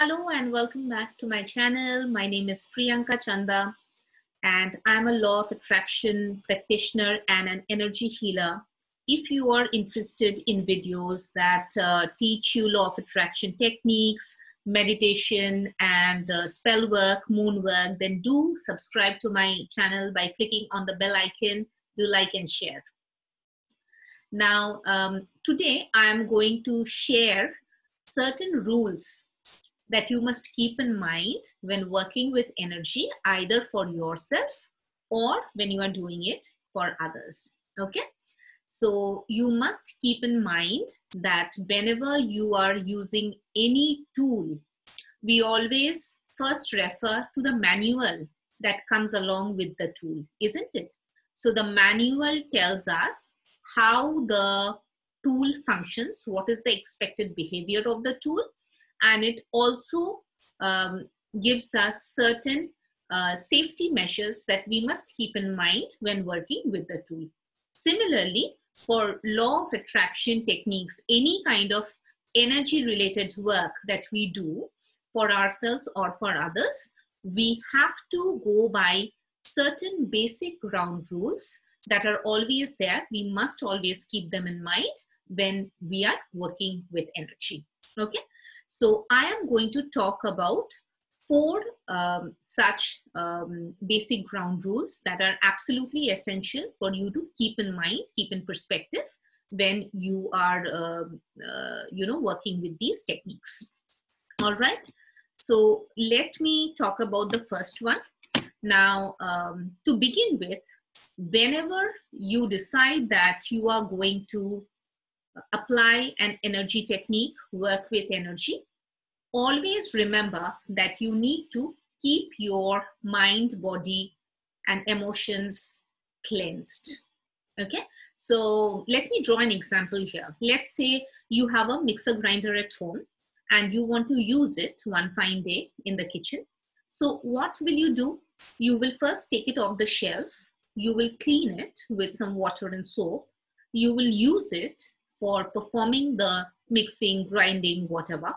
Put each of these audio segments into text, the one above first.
Hello and welcome back to my channel. My name is Priyanka Chanda and I'm a law of attraction practitioner and an energy healer. If you are interested in videos that teach you law of attraction techniques, meditation and spell work, moon work, then do subscribe to my channel by clicking on the bell icon. Do like and share. Now, today I'm going to share certain rules that you must keep in mind when working with energy, either for yourself or when you are doing it for others. Okay, so you must keep in mind that whenever you are using any tool, we always first refer to the manual that comes along with the tool, isn't it? So the manual tells us how the tool functions, what is the expected behavior of the tool, and it also gives us certain safety measures that we must keep in mind when working with the tool. Similarly, for law of attraction techniques, any kind of energy related work that we do for ourselves or for others, we have to go by certain basic ground rules that are always there. We must always keep them in mind when we are working with energy. Okay. So I am going to talk about four such basic ground rules that are absolutely essential for you to keep in mind, keep in perspective when you are, working with these techniques. All right. So let me talk about the first one. Now, to begin with, whenever you decide that you are going to apply an energy technique, work with energy, always remember that you need to keep your mind, body, and emotions cleansed. Okay, so let me draw an example here. Let's say you have a mixer grinder at home and you want to use it one fine day in the kitchen. So what will you do? You will first take it off the shelf. You will clean it with some water and soap. You will use it for performing the mixing, grinding, whatever.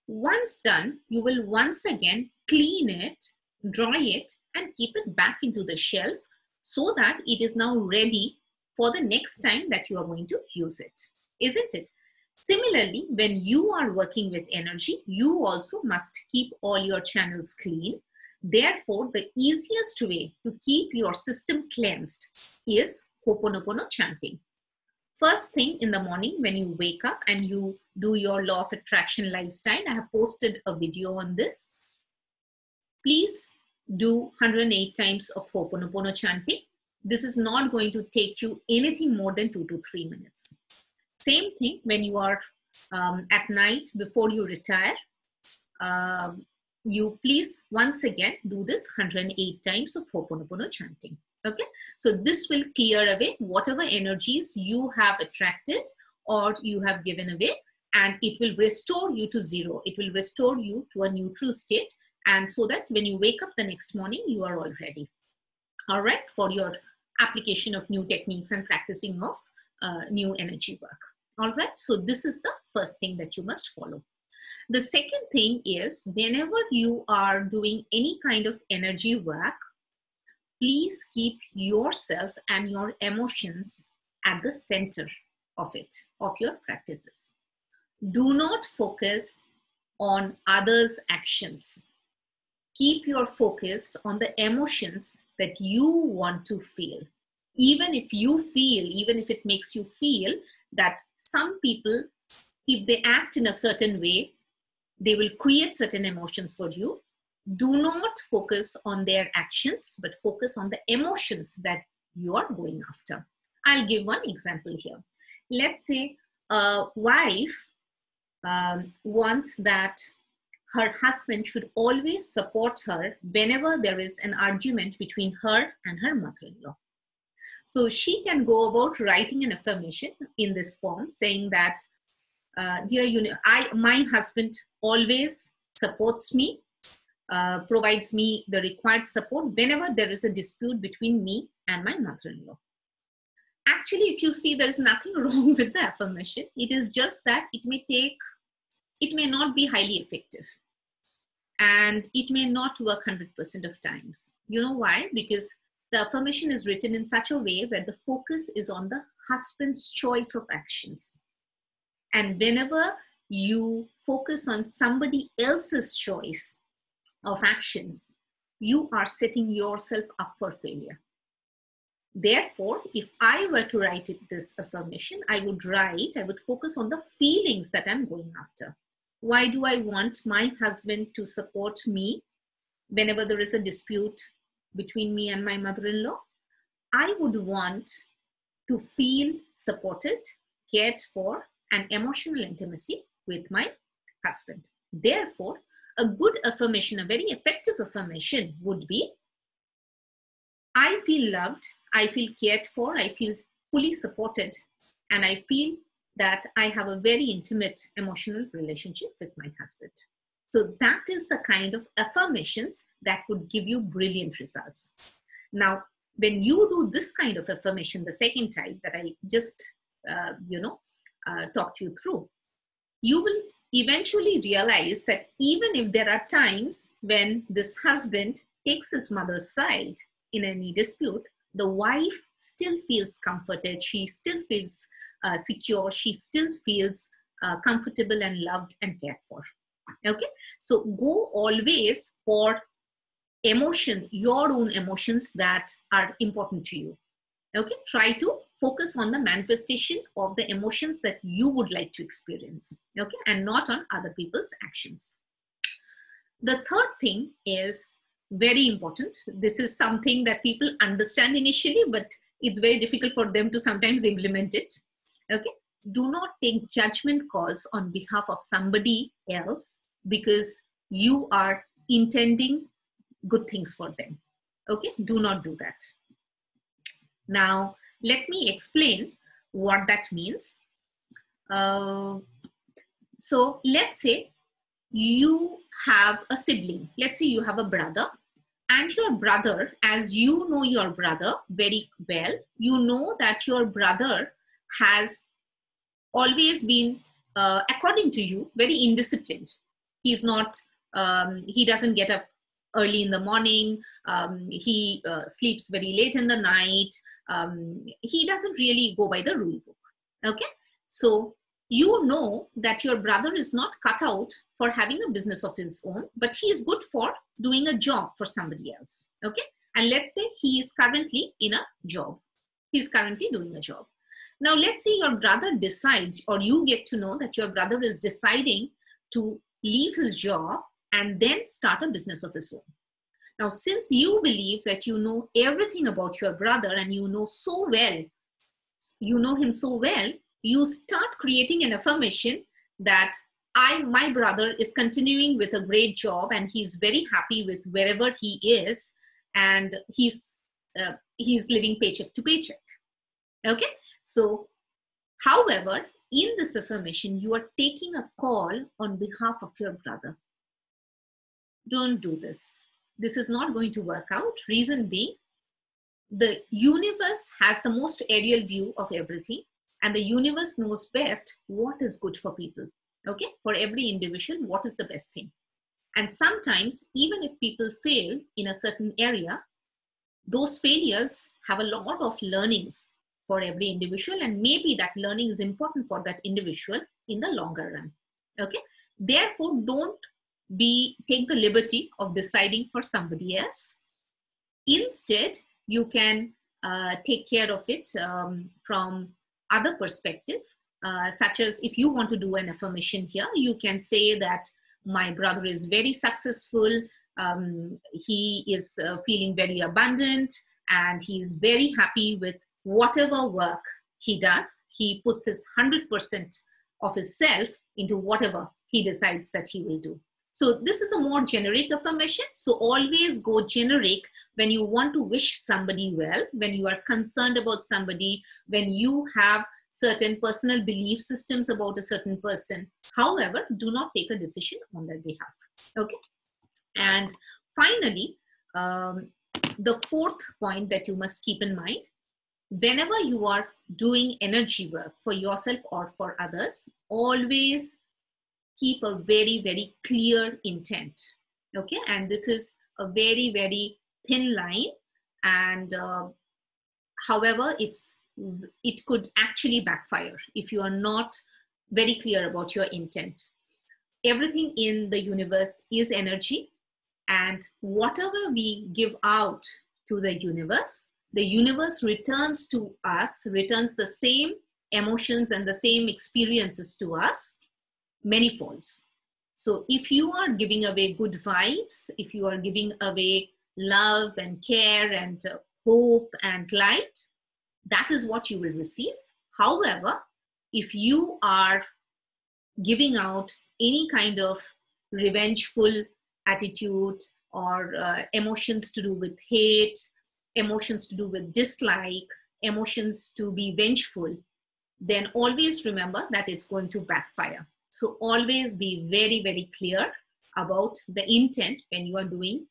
Once done, you will once again clean it, dry it, and keep it back into the shelf so that it is now ready for the next time that you are going to use it, isn't it? Similarly, when you are working with energy, you also must keep all your channels clean. Therefore, the easiest way to keep your system cleansed is Ho'oponopono chanting. First thing in the morning when you wake up and you do your law of attraction lifestyle, I have posted a video on this. Please do 108 times of Ho'oponopono chanting. This is not going to take you anything more than 2 to 3 minutes. Same thing when you are at night before you retire. You please once again do this 108 times of Ho'oponopono chanting. Okay, so this will clear away whatever energies you have attracted or you have given away, and it will restore you to zero. It will restore you to a neutral state, and so that when you wake up the next morning, you are all ready. All right, for your application of new techniques and practicing of new energy work. All right, so this is the first thing that you must follow. The second thing is, whenever you are doing any kind of energy work, please keep yourself and your emotions at the center of it, of your practices. Do not focus on others' actions. Keep your focus on the emotions that you want to feel. Even if it makes you feel that some people, if they act in a certain way, they will create certain emotions for you. Do not focus on their actions, but focus on the emotions that you are going after. I'll give one example here. Let's say a wife wants that her husband should always support her whenever there is an argument between her and her mother-in-law. So she can go about writing an affirmation in this form saying that, dear, my husband always supports me, provides me the required support whenever there is a dispute between me and my mother-in-law. Actually, if you see, there is nothing wrong with the affirmation. It is just that it may not be highly effective. and it may not work 100% of times. You know why? Because the affirmation is written in such a way where the focus is on the husband's choice of actions. And whenever you focus on somebody else's choice of actions, you are setting yourself up for failure. Therefore, if I were to write this affirmation, I would focus on the feelings that I'm going after. Why do I want my husband to support me whenever there is a dispute between me and my mother-in-law? I would want to feel supported, cared for, and emotional intimacy with my husband. Therefore, a good affirmation, a very effective affirmation would be, I feel loved, I feel cared for, I feel fully supported, and I feel that I have a very intimate emotional relationship with my husband. So that is the kind of affirmations that would give you brilliant results. Now, when you do this kind of affirmation, the second type that I just, talked you through, you will eventually realize that even if there are times when this husband takes his mother's side in any dispute, the wife still feels comforted, she still feels secure, she still feels comfortable and loved and cared for. Okay, so go always for emotion, your own emotions that are important to you. Okay, try to focus on the manifestation of the emotions that you would like to experience, okay, and not on other people's actions. The third thing is very important. This is something that people understand initially, but it's very difficult for them to sometimes implement it. Okay, do not take judgment calls on behalf of somebody else because you are intending good things for them. Okay, do not do that. Now, let me explain what that means. So let's say you have a sibling. Let's say you have a brother, and your brother, as you know your brother very well, you know that your brother has always been, according to you, very indisciplined. He's not, he doesn't get up early in the morning. He sleeps very late in the night. He doesn't really go by the rule book. Okay, so you know that your brother is not cut out for having a business of his own, but he is good for doing a job for somebody else. Okay, and let's say he is currently in a job. He's currently doing a job. Now, let's say your brother decides, or you get to know that your brother is deciding to leave his job and then start a business of his own. Now, since you believe that you know everything about your brother and you know so well, you know him so well, you start creating an affirmation that my brother is continuing with a great job and he's very happy with wherever he is, and he's living paycheck to paycheck. Okay, so however, in this affirmation, you are taking a call on behalf of your brother. Don't do this. This is not going to work out. Reason being, the universe has the most aerial view of everything, and the universe knows best what is good for people. Okay, for every individual, what is the best thing? And sometimes, even if people fail in a certain area, those failures have a lot of learnings for every individual, and maybe that learning is important for that individual in the longer run. Okay, therefore, don't take the liberty of deciding for somebody else. Instead, you can take care of it from other perspective, such as if you want to do an affirmation here, you can say that my brother is very successful, he is feeling very abundant, and he is very happy with whatever work he does. He puts his 100% of his self into whatever he decides that he will do. So this is a more generic affirmation. So always go generic when you want to wish somebody well, when you are concerned about somebody, when you have certain personal belief systems about a certain person. However, do not take a decision on their behalf. Okay. And finally, the fourth point that you must keep in mind, whenever you are doing energy work for yourself or for others, always keep a very, very clear intent. Okay, and this is a very, very thin line, and however, it could actually backfire if you are not very clear about your intent. Everything in the universe is energy, and whatever we give out to the universe returns to us, returns the same emotions and the same experiences to us many folds. So if you are giving away good vibes, if you are giving away love and care and hope and light, that is what you will receive. However, if you are giving out any kind of revengeful attitude or emotions to do with hate, emotions to do with dislike, emotions to be vengeful, then always remember that it's going to backfire. So always be very, very clear about the intent when you are doing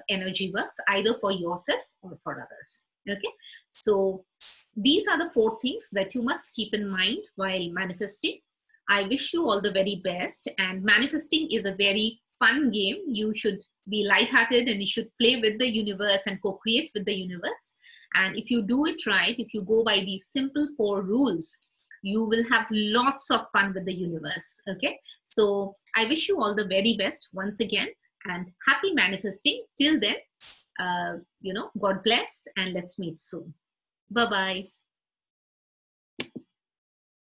energy works, either for yourself or for others. Okay, so these are the 4 things that you must keep in mind while manifesting. I wish you all the very best, and manifesting is a very fun game. You should be lighthearted and you should play with the universe and co-create with the universe. And if you do it right, if you go by these simple 4 rules, you will have lots of fun with the universe. Okay, so I wish you all the very best once again, and happy manifesting. Till then, God bless, and let's meet soon. Bye-bye.